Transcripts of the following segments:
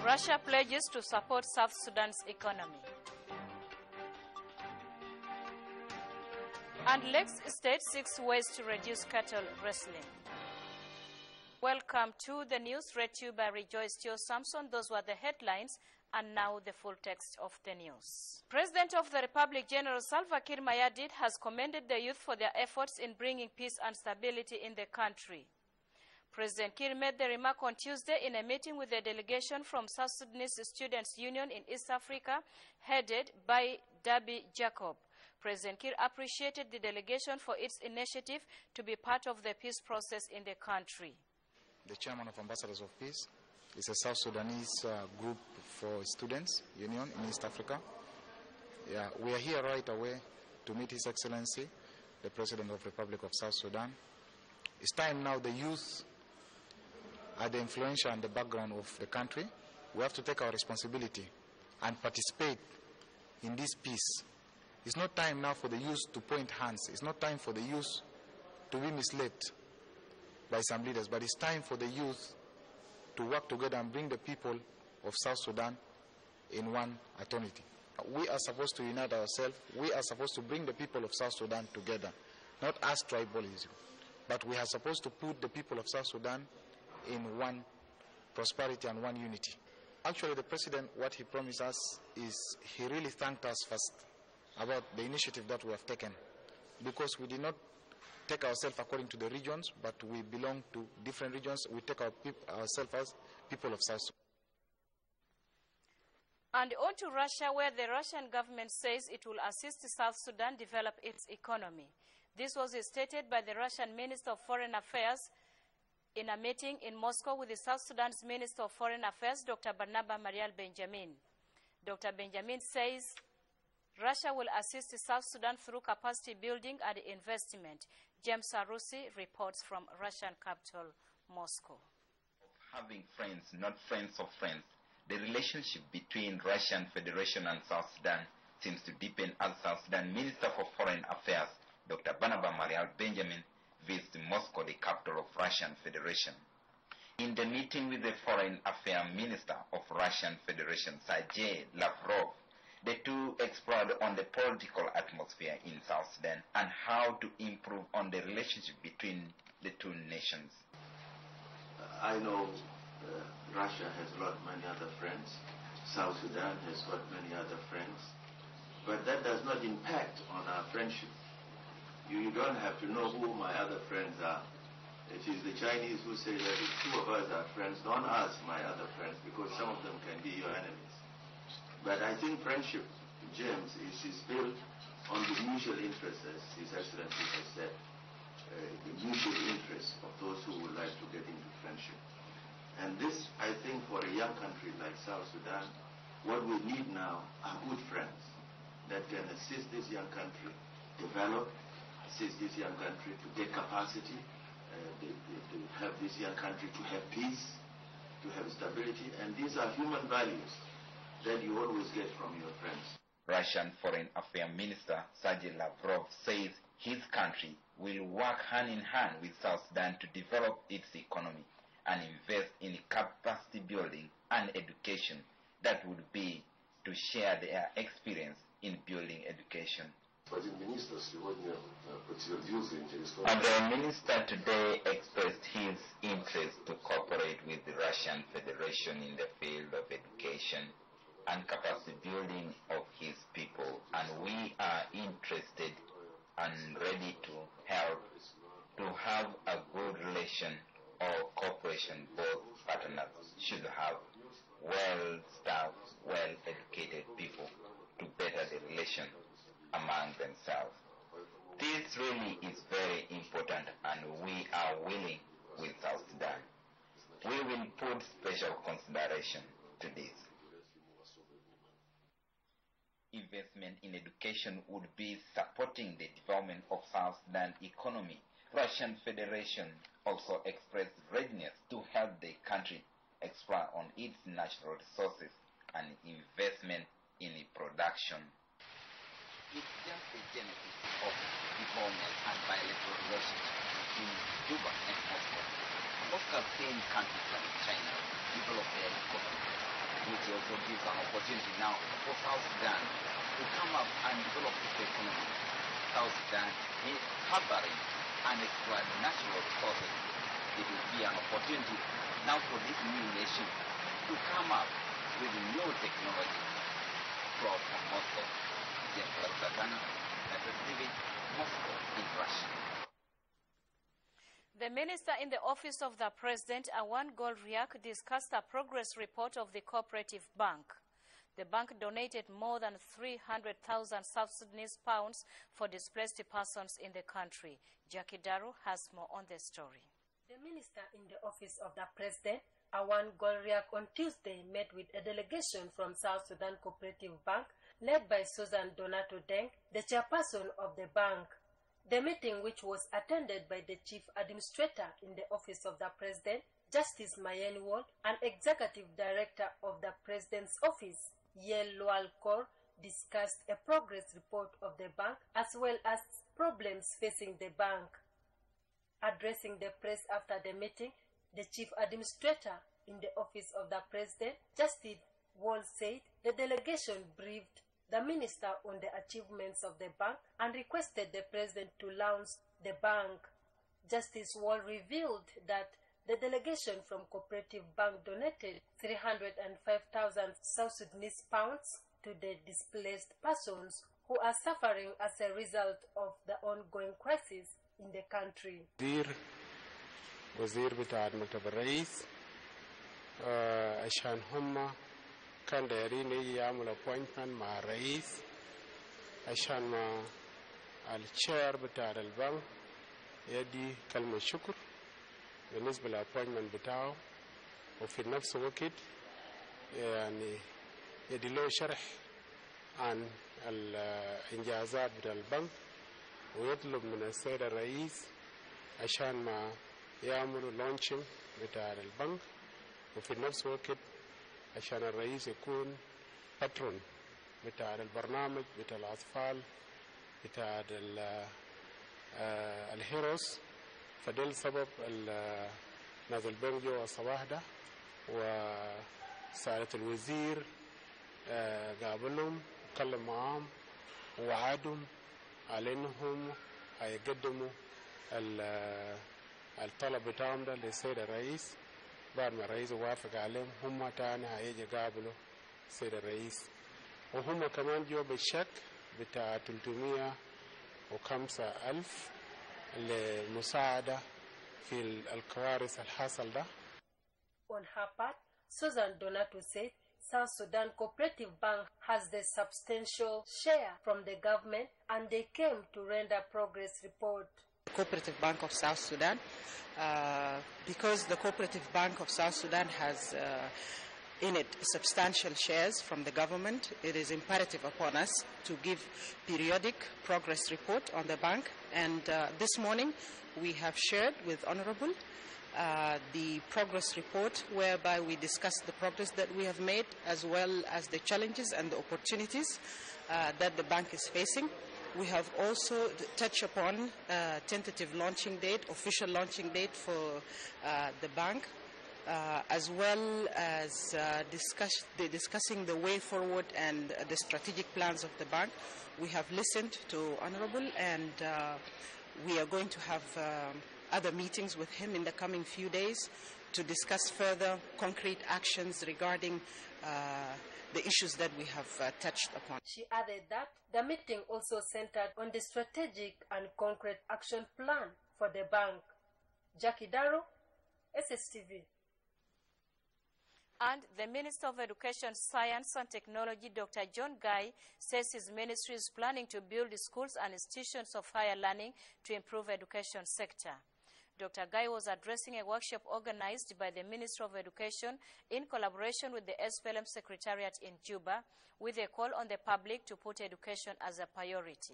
Russia pledges to support South Sudan's economy. And Lakes State seeks ways to reduce cattle rustling. Welcome to the news read to you by Rejoice Joe Samson. Those were the headlines, and now the full text of the news. President of the Republic, General Salva Kiir Mayardit, has commended the youth for their efforts in bringing peace and stability in the country. President Kiir made the remark on Tuesday in a meeting with a delegation from South Sudanese Students' Union in East Africa, headed by Dabi Jacob. President Kiir appreciated the delegation for its initiative to be part of the peace process in the country. The chairman of Ambassadors of Peace is a South Sudanese group for students union in East Africa. Yeah, we are here right away to meet His Excellency, the President of the Republic of South Sudan. It's time now the youth are the influential and the background of the country. We have to take our responsibility and participate in this peace. It's not time now for the youth to point hands. It's not time for the youth to be misled by some leaders, but it's time for the youth to work together and bring the people of South Sudan in one eternity. We are supposed to unite ourselves. We are supposed to bring the people of South Sudan together, not as tribalism, but we are supposed to put the people of South Sudan in one prosperity and one unity. Actually, the President, what he promised us is he really thanked us first about the initiative that we have taken, because we did not take ourselves according to the regions, but we belong to different regions. We take ourselves as people of South Sudan. And on to Russia, where the Russian government says it will assist South Sudan develop its economy. This was stated by the Russian Minister of Foreign Affairs in a meeting in Moscow with the South Sudan's Minister of Foreign Affairs, Dr. Barnaba Marial Benjamin. Dr. Benjamin says Russia will assist South Sudan through capacity building and investment. James Arusi reports from Russian capital, Moscow. Having friends, not friends of friends, the relationship between Russian Federation and South Sudan seems to deepen as South Sudan Minister for Foreign Affairs, Dr. Barnaba Marial Benjamin, visits Moscow, the capital of Russian Federation. In the meeting with the Foreign Affairs Minister of Russian Federation, Sergei Lavrov, the two explored on the political atmosphere in South Sudan and how to improve on the relationship between the two nations. I know Russia has got many other friends. South Sudan has got many other friends. But that does not impact on our friendship. You don't have to know who my other friends are. It is the Chinese who say that if two of us are friends, don't ask my other friends, because some of them can be your enemies. But I think friendship, James, is built on the mutual interest, as His Excellency has said, the mutual interest of those who would like to get into friendship. And this, I think, for a young country like South Sudan, what we need now are good friends that can assist this young country develop, assist this young country to get capacity, to have this young country to have peace, to have stability. And these are human values that you always get from your friends. Russian Foreign Affairs Minister Sergei Lavrov says his country will work hand in hand with South Sudan to develop its economy and invest in capacity building and education that would be to share their experience in building education. And the minister today expressed his interest to cooperate with the Russian Federation in the field of education and capacity building of his people, and we are interested and ready to help to have a good relation or cooperation. Both partners should have well-staffed, well-educated people to better the relation among themselves. This really is very important, and we are willing with South Sudan. We will put special consideration to this. Investment in education would be supporting the development of South Sudan economy. Russian Federation also expressed readiness to help the country exploit on its natural resources and investment in production. It's just the genesis of development and bilateral relations between Cuba and Moscow. Moscow has seen countries like China develop their economy. which also gives an opportunity now for South Sudan to come up and develop its economy. South Sudan is harboring and exploit natural resources. It will be an opportunity now for this new nation to come up with new technology brought from Moscow. James Satana, FSTV, Moscow in Russia. The minister in the office of the president, Awan Golriak, discussed a progress report of the cooperative bank. The bank donated more than 300,000 South Sudanese pounds for displaced persons in the country. Jackie Darrow has more on the story. The minister in the office of the president, Awan Golriak, on Tuesday met with a delegation from South Sudan Cooperative Bank led by Susan Donato Deng, the chairperson of the bank. The meeting, which was attended by the chief administrator in the office of the president, Justice Mayeni Ward, and executive director of the president's office, Yel Lual Kor, discussed a progress report of the bank as well as problems facing the bank. Addressing the press after the meeting, the chief administrator in the office of the president, Justice Wall, said the delegation briefed the minister on the achievements of the bank and requested the president to launch the bank. Justice Wall revealed that the delegation from Cooperative Bank donated 305,000 South Sudanese pounds to the displaced persons who are suffering as a result of the ongoing crisis in the country. وزير بتاع مكتب الرئيس عشان هم كان دايرين يجي يعملوا appointment مع الرئيس عشان ما الشير بتاع البنك يدي كلمة شكر بالنسبة للappointment بتاعه وفي نفس الوقت يعني يدي له شرح عن الإنجازات بتاع البنك ويطلب من السيد الرئيس عشان ما يعملوا لونشنج بتاع البنك وفي نفس الوقت عشان الرئيس يكون باترون بتاع البرنامج بتاع الأطفال بتاع الهيروس. فده السبب نازل بين جوا الصباح ده وسألت الوزير قابلهم وكلم معاهم ووعدهم على انهم هيقدموا الطلب بتاعهم ده للسيد الرئيس. بعد ما الرئيس وافق عليهم هم تاني هيجي يقابلوا السيد الرئيس وهم كمان جو بالشك بتاع 305,000 للمساعدة في الكوارث الحاصل ده. On her part, Susan Donato said South Sudan Cooperative Bank has the substantial share from the government and they came to render progress report. Cooperative Bank of South Sudan, because the Cooperative Bank of South Sudan has in it substantial shares from the government, it is imperative upon us to give periodic progress report on the bank. And this morning we have shared with Honorable the progress report whereby we discussed the progress that we have made as well as the challenges and the opportunities that the bank is facing. We have also touched upon tentative launching date, official launching date for the bank, as well as discussing the way forward and the strategic plans of the bank. We have listened to Honorable and we are going to have other meetings with him in the coming few days to discuss further concrete actions regarding the issues that we have touched upon. She added that the meeting also centered on the strategic and concrete action plan for the bank. Jackie Darrow, SSTV. And the Minister of Education, Science and Technology, Dr. John Guy, says his ministry is planning to build schools and institutions of higher learning to improve education sector. Dr. Guy was addressing a workshop organized by the Ministry of Education in collaboration with the SPLM Secretariat in Juba, with a call on the public to put education as a priority.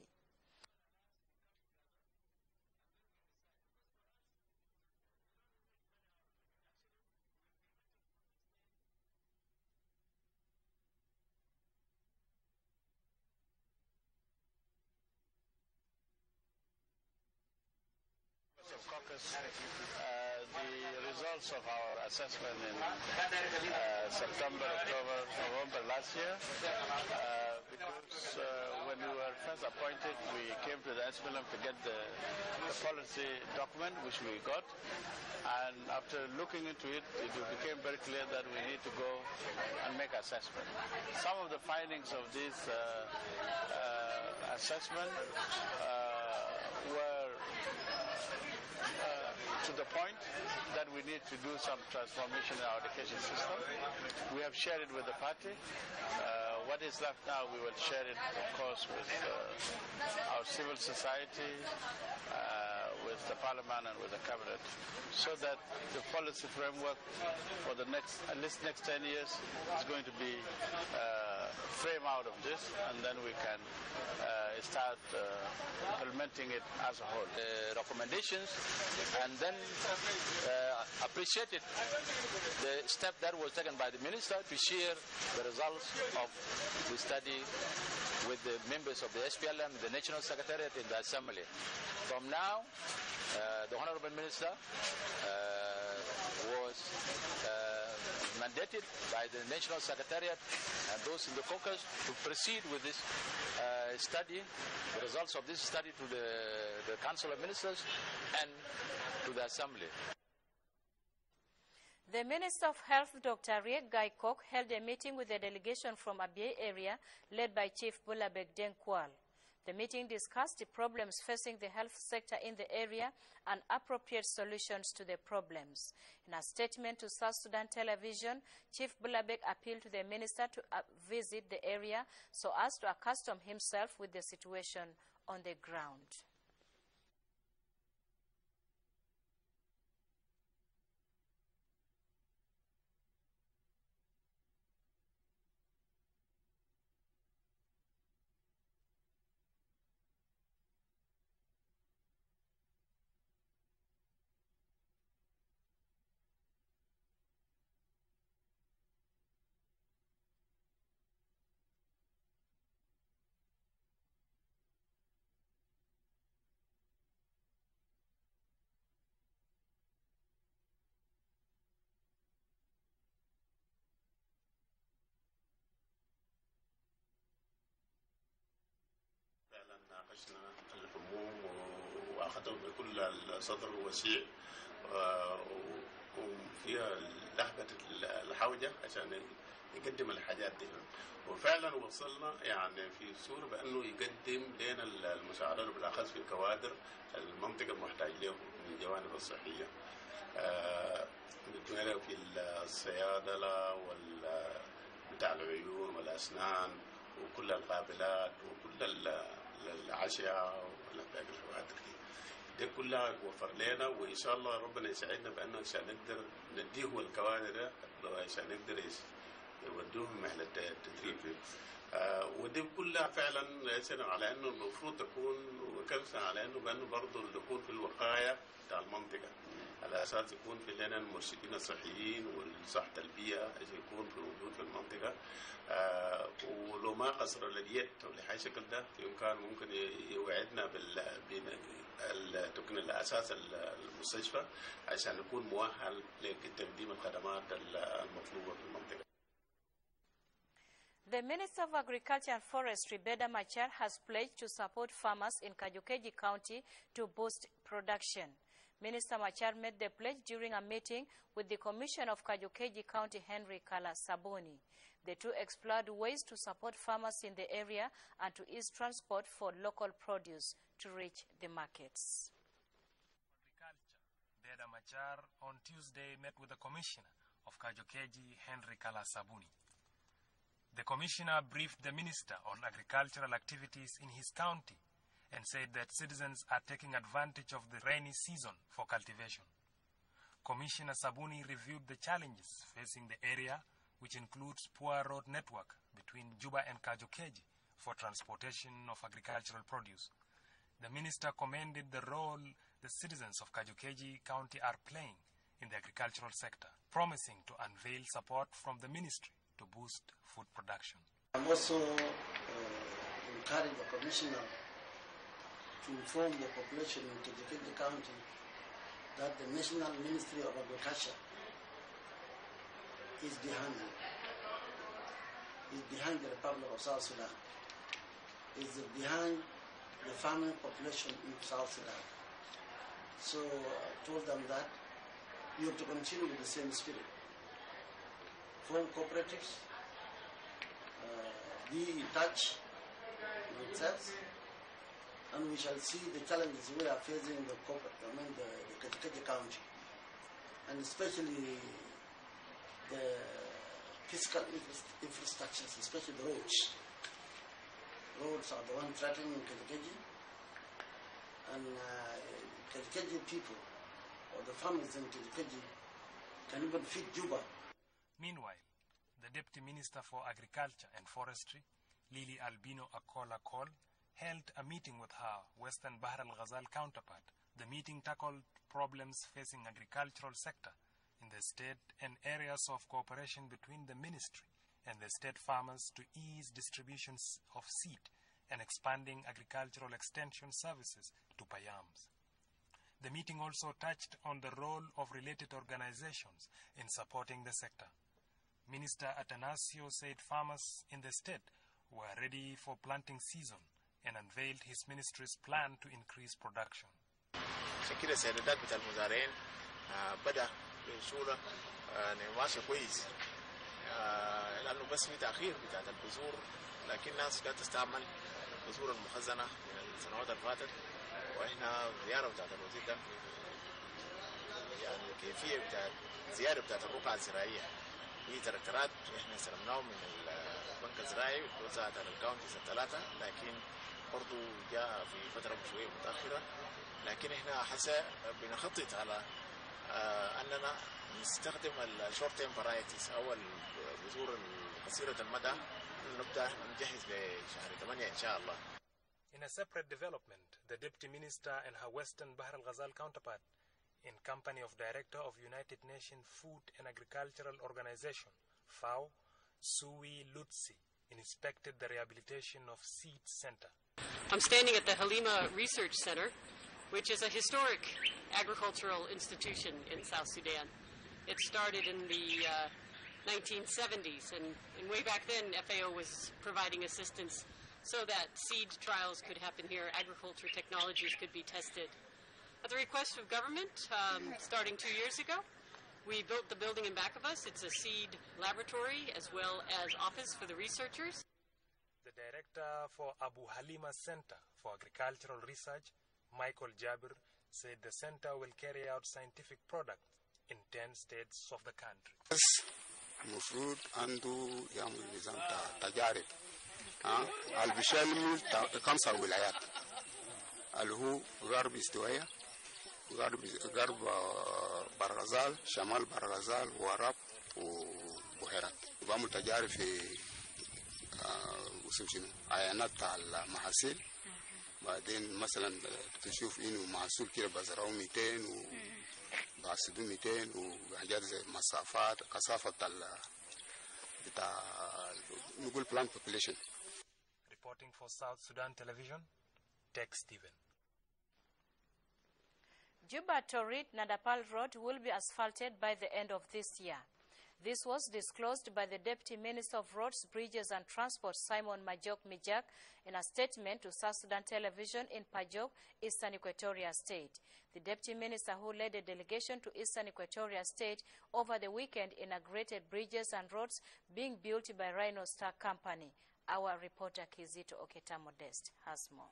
caucus the results of our assessment in September, October, November last year, because when we were first appointed, we came to the SPLM to get the policy document, which we got, and after looking into it, it became very clear that we need to go and make assessment. Some of the findings of this assessment were to the point that we need to do some transformation in our education system. We have shared it with the party. What is left now, we will share it, of course, with our civil society, with the parliament and with the cabinet, so that the policy framework for the next, at least next 10 years is going to be framed out of this, and then we can start implementing it as a whole. Recommendations, and then appreciated the step that was taken by the minister to share the results of the study with the members of the SPLM, the National Secretariat in the Assembly. From now, the Honorable Minister was mandated by the National Secretariat and those in the caucus to proceed with this study, the results of this study to the Council of Ministers and to the Assembly. The Minister of Health, Dr. Riek Gaikok, held a meeting with a delegation from Abyei area led by Chief Bulabek Denkwal. The meeting discussed the problems facing the health sector in the area and appropriate solutions to the problems. In a statement to South Sudan Television, Chief Bulabek appealed to the minister to visit the area so as to accustom himself with the situation on the ground. ناقشنا الهموم واخذوا بكل الصدر وسيع وفيها لهبة الحوجة عشان يقدم الحاجات دي، وفعلا وصلنا يعني في صورة بأنه يقدم لنا المساعدات بالأخص في الكوادر المنطقة المحتاج لهم من الجوانب الصحية في الصيادلة بتاع العيون والأسنان وكل القابلات وكل العشاء والأحتياج الكوادر دي كلها وفر لنا، وإن شاء الله ربنا يساعدنا بأنه عشان نقدر نديه الكوادر عشان نقدر يودوهم مهلة التدريب. ودي كلها فعلا على انه المفروض تكون وكلسة على انه بانه برضه يكون في الوقايه بتاع المنطقه، على اساس يكون في لنا المرشدين الصحيين والصحه البيئه يكون في وجود في المنطقه. ولو ما قصر اليد ولحي شكل ده في امكان ممكن يوعدنا تكون الاساس المستشفى عشان يكون مؤهل لتقديم الخدمات المطلوبه في المنطقه. The Minister of Agriculture and Forestry, Beda Machar, has pledged to support farmers in Kajukeji County to boost production. Minister Machar made the pledge during a meeting with the Commissioner of Kajukeji County, Henry Kala Sabuni. The two explored ways to support farmers in the area and to ease transport for local produce to reach the markets. Agriculture, Beda Machar, on Tuesday met with the Commissioner of Kajukeji, Henry Kala Sabuni. The Commissioner briefed the Minister on agricultural activities in his county and said that citizens are taking advantage of the rainy season for cultivation. Commissioner Sabuni reviewed the challenges facing the area, which includes poor road network between Juba and Kajukeji for transportation of agricultural produce. The Minister commended the role the citizens of Kajukeji County are playing in the agricultural sector, promising to unveil support from the Ministry to boost food production. I'm also encouraging the Commissioner to inform the population in Kajukeji County that the National Ministry of Agriculture is behind it. Is behind the Republic of South Sudan. Is behind the farming population in South Sudan. So I told them that we have to continue with the same spirit. Form cooperatives, be in touch with themselves, and we shall see the challenges we are facing in the Kaji County, and especially the physical infrastructures, especially the roads. Roads are the one threatening Kaji, and Kaji people, or the farmers in Kaji, can even feed Juba. Meanwhile, the Deputy Minister for Agriculture and Forestry, Lili Albino Akola Kol, held a meeting with her Western Bahr al-Ghazal counterpart. The meeting tackled problems facing agricultural sector in the state and areas of cooperation between the ministry and the state farmers to ease distributions of seed and expanding agricultural extension services to Payams. The meeting also touched on the role of related organizations in supporting the sector. Minister Atanasio said farmers in the state were ready for planting season and unveiled his ministry's plan to increase production. شكل السيادات بتاع المزارعين بدأ بصورة ماشية كويس لأنه بس في تأخير بتاع البذور لكن الناس لا تستعمل البذور المخزنة من السنوات اللي فاتت وإحنا زيارة بتاعت الوزير ده يعني كيفية بتاعت زيارة بتاعت الرقعة الزراعية في تركترات إحنا استلمناهم من البنك الزراعي وتوزعت على الكاونتيز الثلاثة لكن برضو جاء في فترة شوية متأخرة لكن احنا حسا بنخطط على اننا نستخدم الشورت تيم فرايتيز او البذور قصيرة المدى نبدا نجهز بشهر 8 ان شاء الله. In a separate development, the Deputy Minister and her Western Bahr al-Ghazal counterpart, in company of Director of United Nations Food and Agricultural Organization, FAO, Sui Lutsi, inspected the rehabilitation of Seed Center. I'm standing at the Halima Research Center, which is a historic agricultural institution in South Sudan. It started in the 1970s, and way back then FAO was providing assistance so that seed trials could happen here, agriculture technologies could be tested. At the request of government, starting 2 years ago, we built the building in back of us. It's a seed laboratory as well as office for the researchers. The director for Abu Halima Center for Agricultural Research, Michael Jabir, said the center will carry out scientific products in 10 states of the country. المفروض عنده يعمل نظام تجارب al-Bashir 5 ولايات اللي هو غرب استوائية غرب برغزال شمال برغزال وراب وبحيرات وبعمل تجارب في عينات المحاصيل بعدين مثلا تشوف انه محصول كده بزرعه 200 وبحسدوه 200 وحاجات زي مسافات كثافه بتاع نقول plant population. Reporting for South Sudan Television, Tex Steven. Juba-Torit-Nadapal Road will be asphalted by the end of this year. This was disclosed by the Deputy Minister of Roads, Bridges and Transport, Simon Majok Mijak, in a statement to South Sudan Television in Pajok, Eastern Equatoria State. The Deputy Minister, who led a delegation to Eastern Equatoria State over the weekend, inaugurated bridges and roads being built by Rhino Star Company. Our reporter Kizito Oketa Modest has more.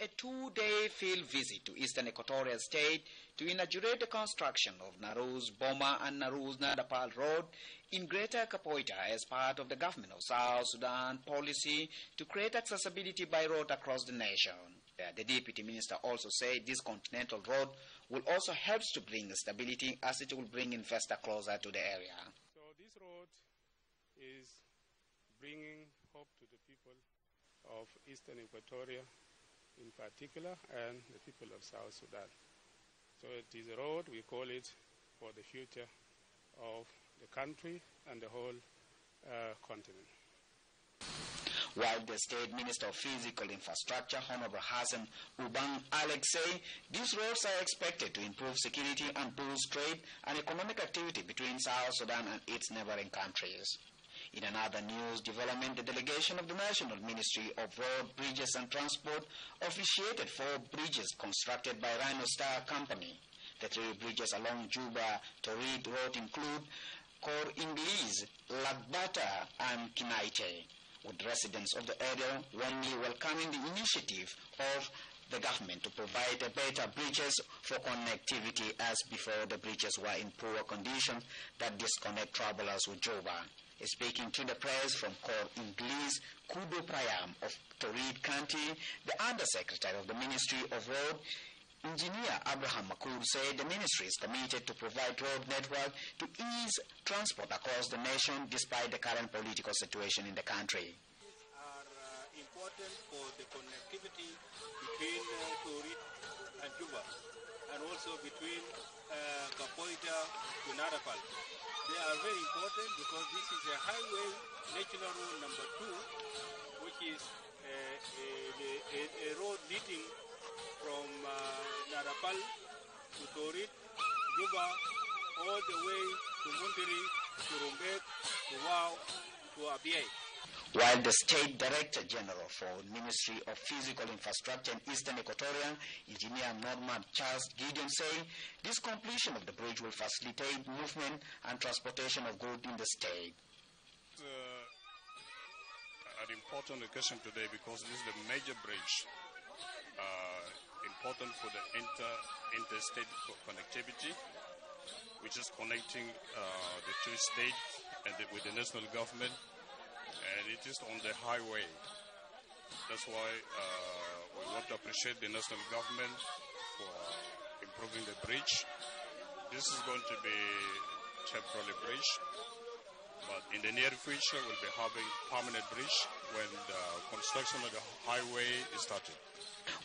A 2-day field visit to Eastern Equatoria State to inaugurate the construction of Naruz Boma and Naruz Nadapal Road in Greater Kapoita as part of the government of South Sudan policy to create accessibility by road across the nation. The Deputy Minister also said this continental road will also help to bring stability as it will bring investors closer to the area. So this road is bringing hope to the people of Eastern Equatoria in particular, and the people of South Sudan. So it is a road, we call it, for the future of the country and the whole continent. While the State Minister of Physical Infrastructure, Honorable Hassan Ubang Alex, say these roads are expected to improve security and boost trade and economic activity between South Sudan and its neighboring countries. In another news development, the delegation of the National Ministry of Road, Bridges and Transport officiated 4 bridges constructed by Rhino Star Company. The 3 bridges along Juba-Torid Road include Kor Inglis, Lagbata and Kinaite, with residents of the area warmly welcoming the initiative of the government to provide better bridges for connectivity, as before the bridges were in poor condition that disconnect travelers with Juba. Speaking to the press from Kor Inglis, Kudo Prayam of Torid County, the Undersecretary of the Ministry of Road, Engineer Abraham Makur, said the ministry is committed to provide road network to ease transport across the nation despite the current political situation in the country. These are important for the connectivity between Torid and Juba, and also between Kapoita to Narapal. They are very important because this is a highway, national road number 2, which is a road leading from Narapal to Torid, Juba, all the way to Mundiri, to Rumbek, to Wau, to Abiay. While the State Director General for Ministry of Physical Infrastructure in Eastern Equatoria, Engineer Norman Charles Gideon, say this completion of the bridge will facilitate movement and transportation of goods in the state. An important occasion today because this is the major bridge important for the interstate connectivity, which is connecting the 2 states and with the national government. And it is on the highway. That's why we want to appreciate the national government for improving the bridge. This is going to be a temporary bridge, but in the near future we'll be having permanent bridge when the construction of the highway is started.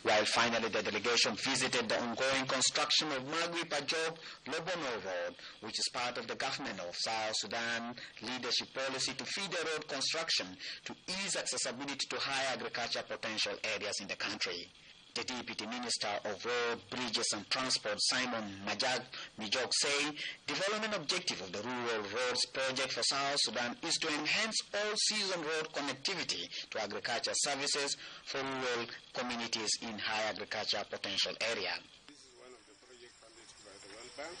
While finally the delegation visited the ongoing construction of Magui-Pajok-Lobono Road, which is part of the government of South Sudan leadership policy to feed the road construction to ease accessibility to high agriculture potential areas in the country. The Deputy Minister of Road, Bridges and Transport, Simon Majag Mijok, say development objective of the Rural Roads Project for South Sudan is to enhance all-season road connectivity to agriculture services for rural communities in high agriculture potential area. This is one of the projects funded by the World Bank.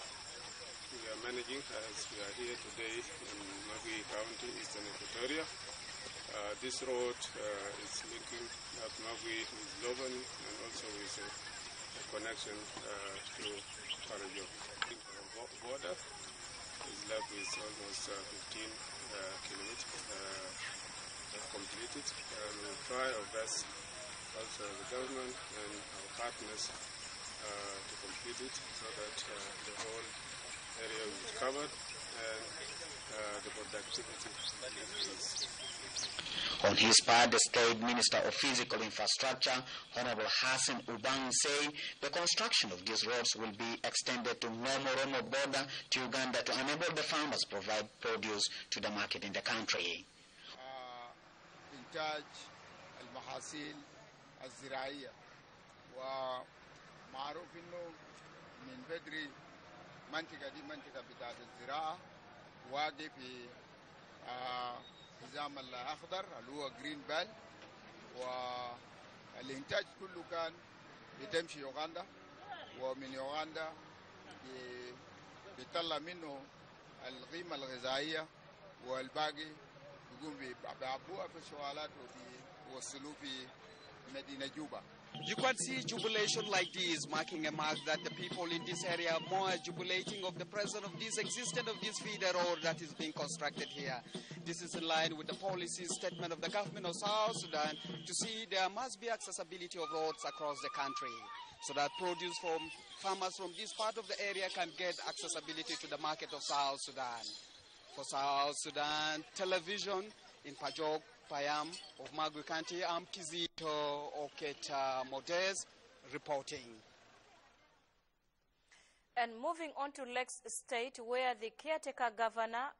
We are managing as we are here today in Magui County, Eastern Equatoria. This road is linking up Magui with Loban and also with a connection to Parajok. Our border is left with almost 15 kilometers completed, and we'll try our best, also the government and our partners, to complete it so that the whole area will be covered and the productivity increase. On his part, the State Minister of Physical Infrastructure, Honorable Hassan Ubang, say the construction of these roads will be extended to Momo border to Uganda to enable the farmers to provide produce to the market in the country. إنتاج المحاصيل الزراعية ومعروف إنه من بدري منطقة دي منطقة بتاعت الزراعة واقف في النظام الأخضر اللي هو جرين بال، والإنتاج كله كان بتمشي يوغندا، ومن يوغندا بيطلع منه القيمة الغذائية، والباقي يقوم بيعبوها في الشوالات وبيوصلوه في مدينة جوبا. You can see jubilation like this, marking a mark that the people in this area are more jubilating of the presence of this existence of this feeder road that is being constructed here. This is in line with the policy statement of the government of South Sudan to see there must be accessibility of roads across the country, so that produce from farmers from this part of the area can get accessibility to the market of South Sudan. For South Sudan Television in Pajok, Payam of Magui County, I'm Kizito Oketa Modez reporting. And moving on to Lakes State, where the caretaker governor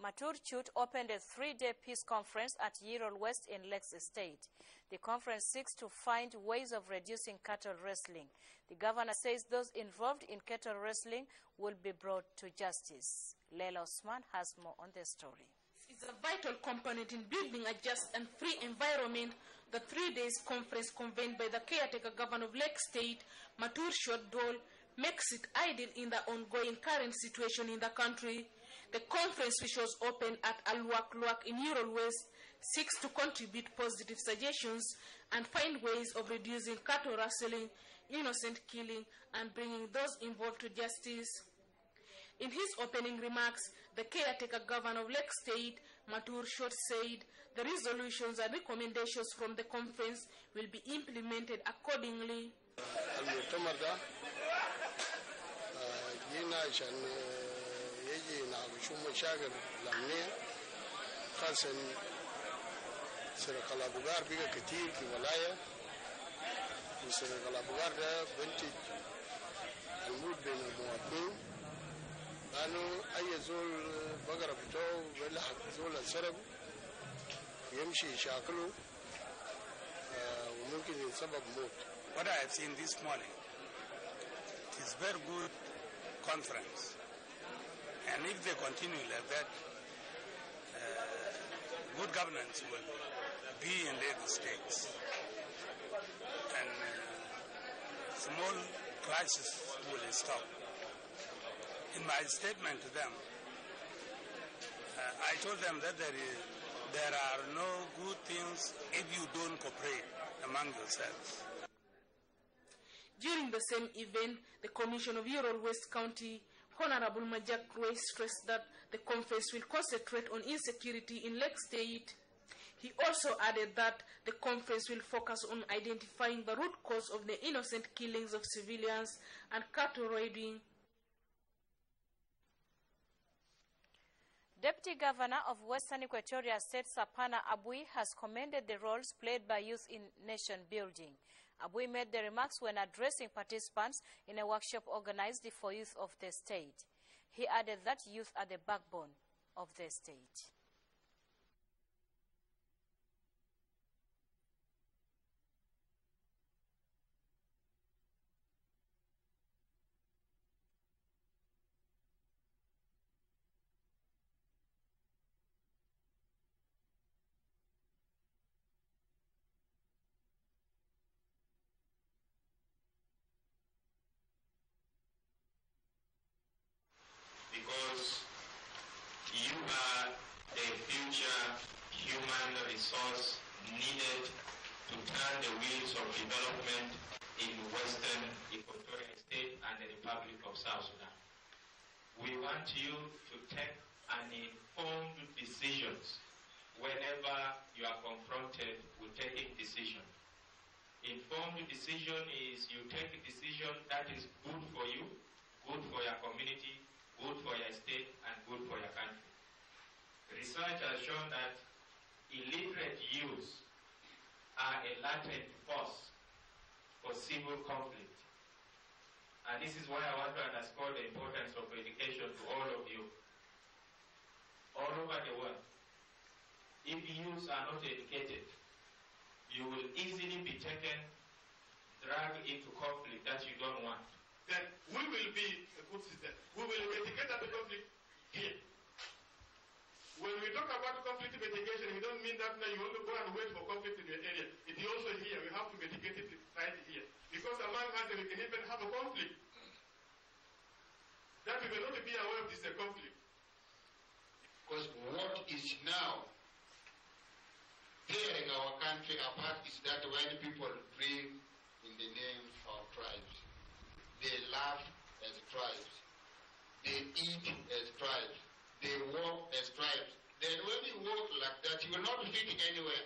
Matur Chut opened a 3-day peace conference at Yerol West in Lakes Estate. The conference seeks to find ways of reducing cattle wrestling. The governor says those involved in cattle wrestling will be brought to justice. Leila Osman has more on the story. It's a vital component in building a just and free environment. The 3 days conference convened by the caretaker governor of Lake State, Matur Chut Dole, makes it ideal in the ongoing current situation in the country. The conference, which was opened at Al-Luak in Yerol West, seeks to contribute positive suggestions and find ways of reducing cattle rustling, innocent killing, and bringing those involved to justice. In his opening remarks, the caretaker governor of Lake State, Matur Chut, said the resolutions and recommendations from the conference will be implemented accordingly. يجي يناقشوا مشاكل الأمنية خاصة سرقة الأبقار بقى كتير في ولاية وسرقة الأبقار ده بنتج الموت بين المواطنين لأنه أي زول بقرة بتوعه بيلحق زول السرقه يمشي يشاكله وممكن يسبب موت. What I have seen this morning, it is very good conference. And if they continue like that, good governance will be in Lagos states. And small crisis will stop. In my statement to them, I told them that there are no good things if you don't cooperate among yourselves. During the same event, the Commissioner of Yerol West County, Honorable Majak Roy, stressed that the conference will concentrate on insecurity in Lake State. He also added that the conference will focus on identifying the root cause of the innocent killings of civilians and cattle raiding. Deputy Governor of Western Equatoria State, Sapana Abui, has commended the roles played by youth in nation building. Abui made the remarks when addressing participants in a workshop organized for youth of the state. He added that youth are the backbone of the state. Because you are the future human resource needed to turn the wheels of development in Western Equatorial State and the Republic of South Sudan. We want you to take an informed decisions whenever you are confronted with taking decision. Informed decision is you take a decision that is good for you, good for your community, good for your state, and good for your country. Research has shown that illiterate youths are a latent force for civil conflict. And this is why I want to underscore the importance of education to all of you, all over the world. If youths are not educated, you will easily be taken, dragged into conflict that you don't want. Then we will be a good system. We will mitigate that conflict here. When we talk about conflict mitigation, we don't mean that now you only go and wait for conflict in your area. It is also here. We have to mitigate it right here. Because among us, we can even have a conflict. That we may not be aware of this conflict. Because what is now tearing our country apart is that when people dream in the name of tribes, they laugh as tribes. They eat as tribes. They walk as tribes. Then when you walk like that, you will not fit anywhere.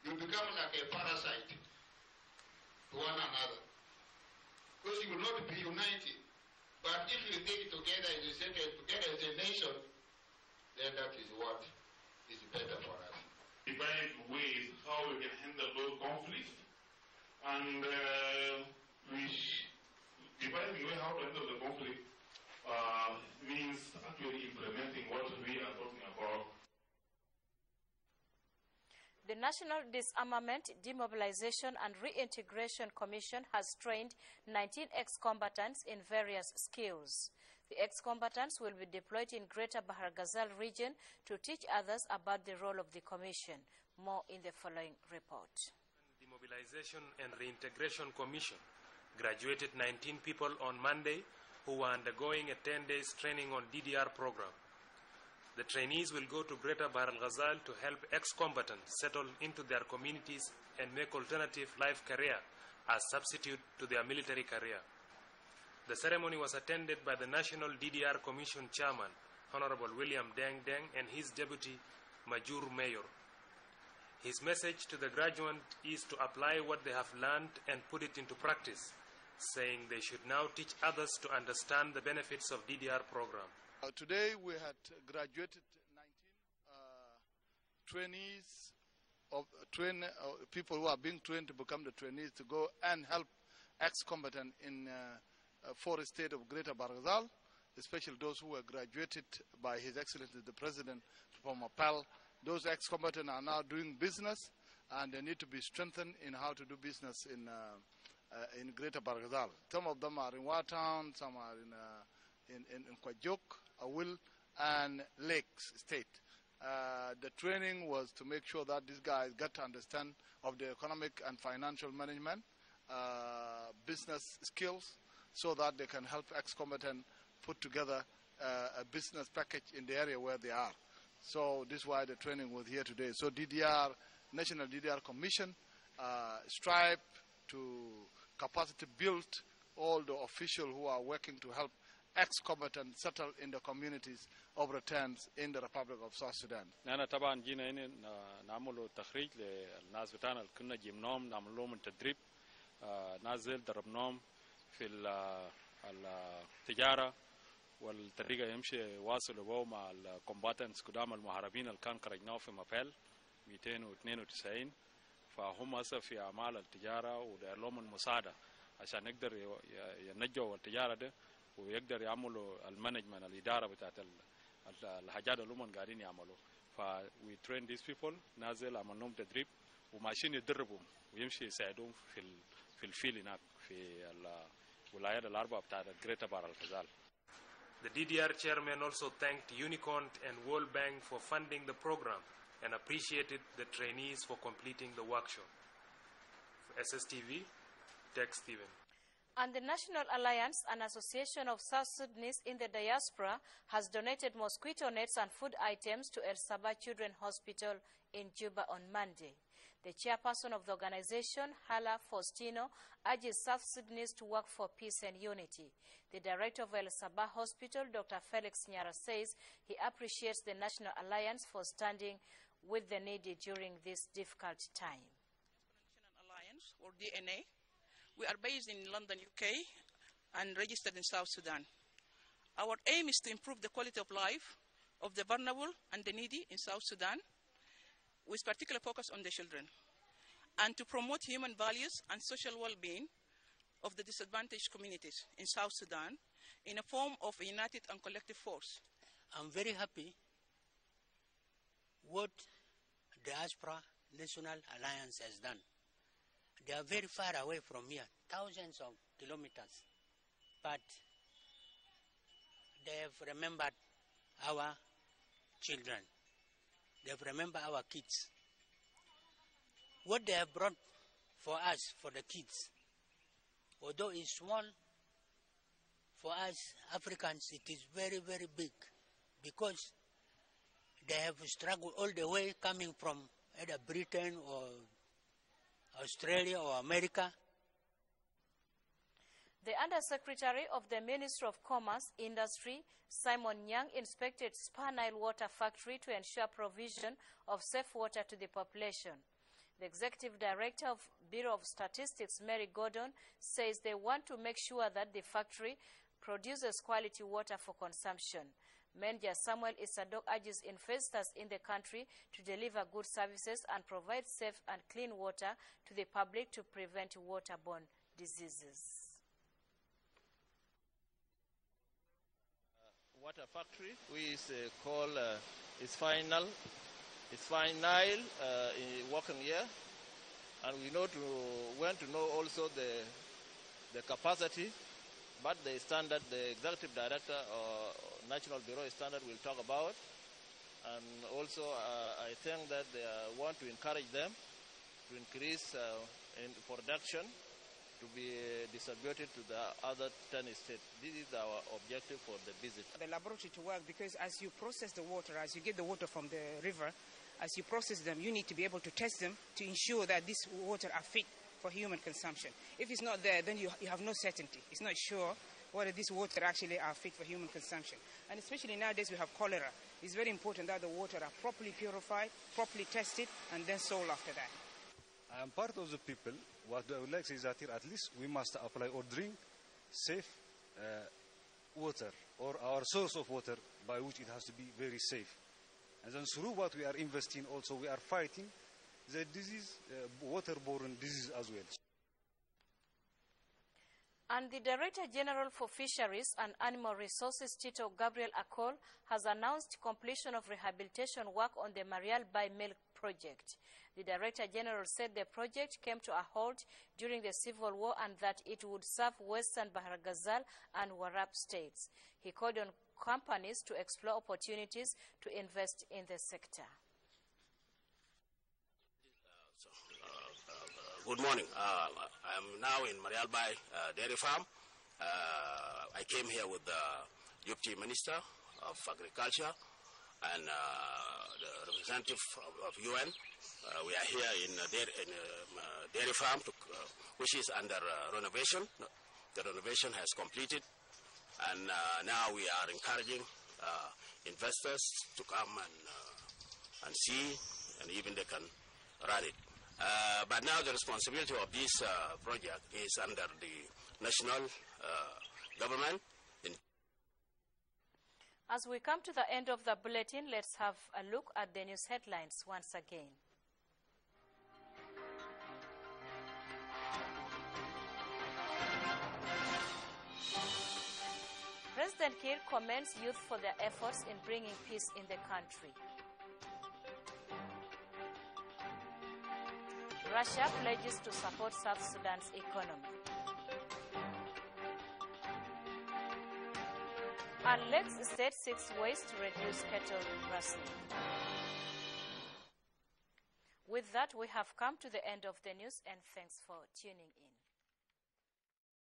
You become like a parasite to one another. Because you will not be united. But if you take it together as a second, together as a nation, then that is what is better for us. Divine ways how we can handle those conflicts. And defining the way how to handle the conflict means actually implementing what we are talking National Disarmament, Demobilization and Reintegration Commission has trained 19 ex-combatants in various skills. The ex-combatants will be deployed in Greater Bahar Ghazal region to teach others about the role of the Commission. More in the following report. The Demobilization and Reintegration Commission graduated 19 people on Monday who were undergoing a 10-day training on DDR program. The trainees will go to Greater Bahar Ghazal to help ex-combatants settle into their communities and make alternative life career as substitute to their military career. The ceremony was attended by the National DDR Commission Chairman, Honorable William Deng Deng, and his deputy, Major Mayor. His message to the graduates is to apply what they have learned and put it into practice, saying they should now teach others to understand the benefits of DDR program. Today we had graduated 19 trainees, people who are being trained to become the trainees to go and help ex-combatants in forest state of Greater Bahar Ghazal, especially those who were graduated by His Excellency the President from Appel. Those ex-combatants are now doing business, and they need to be strengthened in how to do business in Greater Bahar Ghazal. Some of them are in Wartown, some are in Kwajok, Awil, and Lakes State. The training was to make sure that these guys got to understand of the economic and financial management, business skills, so that they can help ex-combatants put together a business package in the area where they are. So this is why the training was here today. So DDR, National DDR Commission, strive to capacity build all the officials who are working to help ex-combatants settle in the communities of returns in the Republic of South Sudan. أنا طبعا جينا هنا نعمل تخريج للناس بتاعنا اللي كنا جبناهم نعمل لهم التدريب نازل دربناهم في التجارة والطريقة يمشي واصلوا بو مع الكومباتنتس قدام المحاربين اللي كان خرجناه في مابيل 292 فهم هسه في أعمال التجارة وداير لهم المساعدة عشان يقدر ينجوا التجارة ده ويقدر يعملوا المانجمنت الإدارة بتاعت الحاجات اللي هم قاعدين يعملوا. we train these people نازل عمل لهم تدريب وماشيين يدربهم ويمشي يساعدهم في الفيل هناك في الولايات الأربعة بتاعت Greater Bahar Ghazal. The DDR chairman also thanked Unicorn and World Bank for funding the program and appreciated the trainees for completing the workshop. For SSTV, Tech Steven. And the National Alliance, an association of South Sudanese in the diaspora, has donated mosquito nets and food items to El Sabah Children's Hospital in Juba on Monday. The chairperson of the organization, Hala Faustino, urges South Sudanese to work for peace and unity. The director of El Sabah Hospital, Dr. Felix Nyara, says he appreciates the National Alliance for standing with the needy during this difficult time. National Alliance, or DNA, we are based in London, UK, and registered in South Sudan. Our aim is to improve the quality of life of the vulnerable and the needy in South Sudan, with particular focus on the children, and to promote human values and social well-being of the disadvantaged communities in South Sudan in a form of a united and collective force. I'm very happy what Diaspora National Alliance has done. They are very far away from here, thousands of kilometers, but they have remembered our children. They have remembered our kids. What they have brought for us, for the kids, although it's small, for us Africans it is very, very big, because they have struggled all the way coming from either Britain or Australia or America. The Undersecretary of the Ministry of Commerce, Industry, Simon Yang, inspected Spar Nile Water Factory to ensure provision of safe water to the population. The Executive Director of Bureau of Statistics, Mary Gordon, says they want to make sure that the factory produces quality water for consumption. Manager Samuel Isadok urges investors in the country to deliver good services and provide safe and clean water to the public to prevent waterborne diseases. Water factory, which is called is final It's fine Nile working here, and we want to know also the capacity, but the standard, the executive director or National Bureau standard will talk about. And also I think that they want to encourage them to increase in production to be distributed to the other 10 states. This is our objective for the visit. The laboratory to work, because as you process the water, as you get the water from the river, as you process them, you need to be able to test them to ensure that this water are fit for human consumption. If it's not there, then you have no certainty. It's not sure whether this water actually are fit for human consumption. And especially nowadays we have cholera. It's very important that the water are properly purified, properly tested, and then sold after that. I am part of the people. What I would like to say is that here at least we must apply or drink safe water, or our source of water, by which it has to be very safe. And then through what we are investing also, we are fighting the disease, waterborne disease as well. And the Director General for Fisheries and Animal Resources, Tito Gabriel Acol, has announced completion of rehabilitation work on the Marial Bay Milk project. The Director General said the project came to a halt during the civil war and that it would serve Western Bahar Ghazal and Warab states. He called on companies to explore opportunities to invest in the sector. Good morning. I am now in Marial Bay Dairy Farm. I came here with the Deputy Minister of Agriculture and the representative of UN. We are here in dairy farm, which is under renovation. The renovation has completed, and now we are encouraging investors to come and see, and even they can run it. But now the responsibility of this project is under the national government. As we come to the end of the bulletin, let's have a look at the news headlines once again. President Kiir commends youth for their efforts in bringing peace in the country. Russia pledges to support South Sudan's economy. And Lakes State seeks ways to reduce cattle rustling. With that, we have come to the end of the news, and thanks for tuning in.